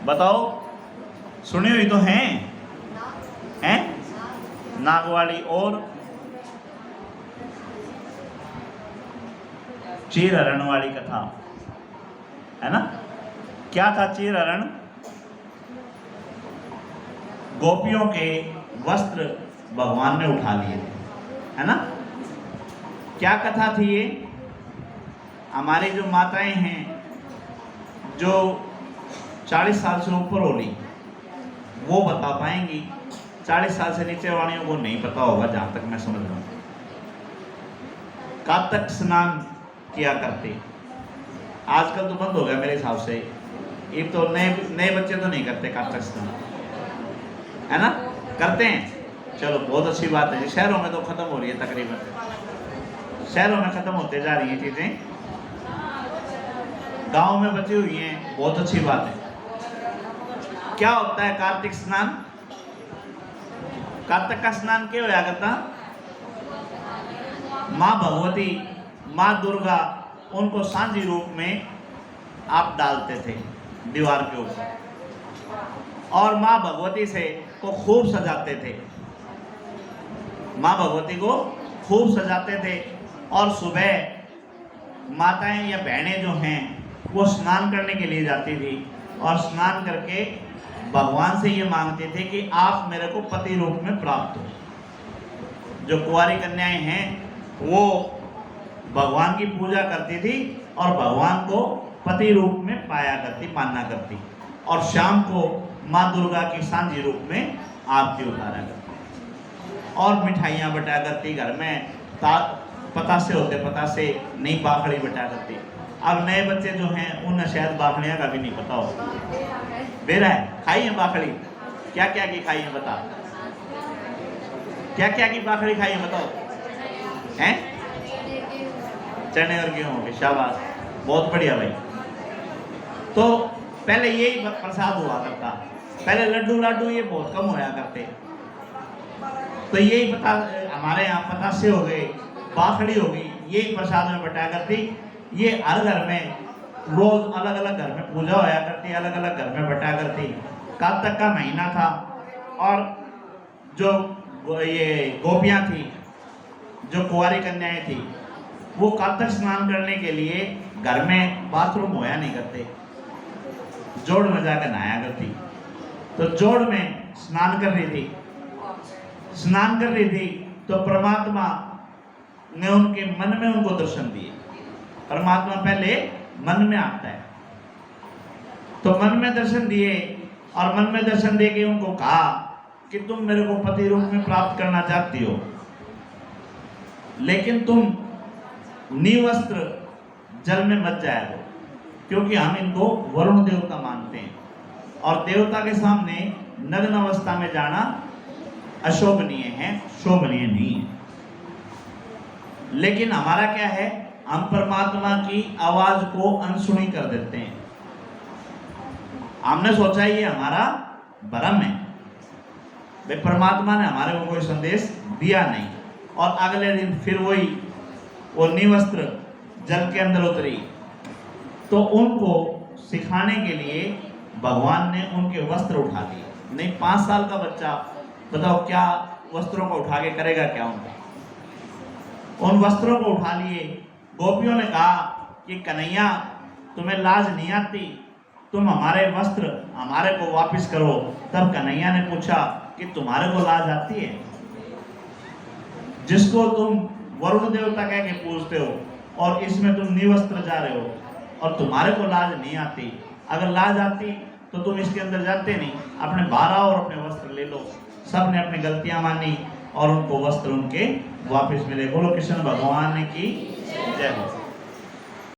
बताओ, सुनी हुई तो हैं? हैं? नागवाड़ी और चीर हरण वाली कथा है ना। क्या था चीर हरण? गोपियों के वस्त्र भगवान ने उठा लिए थे, है ना। क्या कथा थी ये? हमारी जो माताएं हैं जो 40 साल से ऊपर होली वो बता पाएंगी, 40 साल से नीचे वालियों को नहीं पता होगा जहां तक मैं समझ रहा हूं। कातक स्नान किया करते, आजकल तो बंद हो गया मेरे हिसाब से। ये तो नए बच्चे तो नहीं करते कातक स्नान, है ना। करते हैं, चलो बहुत अच्छी बात है। शहरों में तो खत्म हो रही है, तकरीबन शहरों में खत्म होते जा रही है चीजें, गांव में बची हुई हैं, बहुत अच्छी बात है। क्या होता है कार्तिक स्नान? कार्तिक का स्नान क्यों होया करता? माँ भगवती, माँ दुर्गा, उनको सांझी रूप में आप डालते थे दीवार के ऊपर, और माँ भगवती से को खूब सजाते थे। माँ भगवती को खूब सजाते थे, और सुबह माताएं या बहनें जो हैं वो स्नान करने के लिए जाती थी, और स्नान करके भगवान से ये मांगते थे कि आप मेरे को पति रूप में प्राप्त हो। जो कुंवारी कन्याएं हैं वो भगवान की पूजा करती थी और भगवान को पति रूप में पाया करती, मानना करती, और शाम को माँ दुर्गा की सांझी रूप में आरती उतारा करती और मिठाइयाँ बटा करती। घर में पतासे होते, पतासे नई बाखड़ी बटा करती। अब नए बच्चे जो हैं उन्हें शायद बाखड़ियाँ का भी नहीं पता हो। बेरा है, खाई है बाखड़ी? क्या क्या की खाई है बता? क्या क्या की बाखड़ी खाई है बताओ? हैं? चने और गेहूं के, शाबाश, बहुत बढ़िया भाई। तो पहले यही प्रसाद हुआ करता, पहले लड्डू लाडू ये बहुत कम होया करते। तो यही पता, हमारे यहाँ पतासे हो गए, बाखड़ी हो गई, यही प्रसाद में बटाया करती। ये हर घर में रोज अलग अलग घर में पूजा होया करती, अलग अलग घर में बटाया करती। कार्तिक का महीना था, और जो ये गोपियाँ थी, जो कुंवारी कन्याएं थी, वो कार्तिक स्नान करने के लिए घर में बाथरूम होया नहीं करते, जोड़ में जाकर नहाया करती। तो जोड़ में स्नान कर रही थी, स्नान कर रही थी, तो परमात्मा ने उनके मन में उनको दर्शन दिए। परमात्मा पहले मन में आता है, तो मन में दर्शन दिए, और मन में दर्शन दे के उनको कहा कि तुम मेरे को पति रूप में प्राप्त करना चाहती हो, लेकिन तुम निवस्त्र जल में मत जाया करो, क्योंकि हम इनको वरुण देवता मानते हैं, और देवता के सामने नग्न अवस्था में जाना अशोभनीय है, शोभनीय नहीं है। लेकिन हमारा क्या है, हम परमात्मा की आवाज को अनसुनी कर देते हैं। हमने सोचा ये हमारा भ्रम है, वे परमात्मा ने हमारे को कोई संदेश दिया नहीं। और अगले दिन फिर वही वो निवस्त्र जल के अंदर उतरी, तो उनको सिखाने के लिए भगवान ने उनके वस्त्र उठा लिए। नहीं, 5 साल का बच्चा बताओ क्या वस्त्रों को उठा के करेगा क्या उनका? उन वस्त्रों को उठा लिए। गोपियों ने कहा कि कन्हैया तुम्हें लाज नहीं आती, तुम हमारे वस्त्र हमारे को वापस करो। तब कन्हैया ने पूछा कि तुम्हारे को लाज आती है? जिसको तुम वरुण देवता कह के पूजते हो, और इसमें तुम निवस्त्र जा रहे हो, और तुम्हारे को लाज नहीं आती। अगर लाज आती तो तुम इसके अंदर जाते नहीं, अपने बारह और अपने वस्त्र ले लो। सब ने अपनी गलतियां मानी और उनको वस्त्र उनके वापस मिले। बोलो कृष्ण भगवान की जय हो।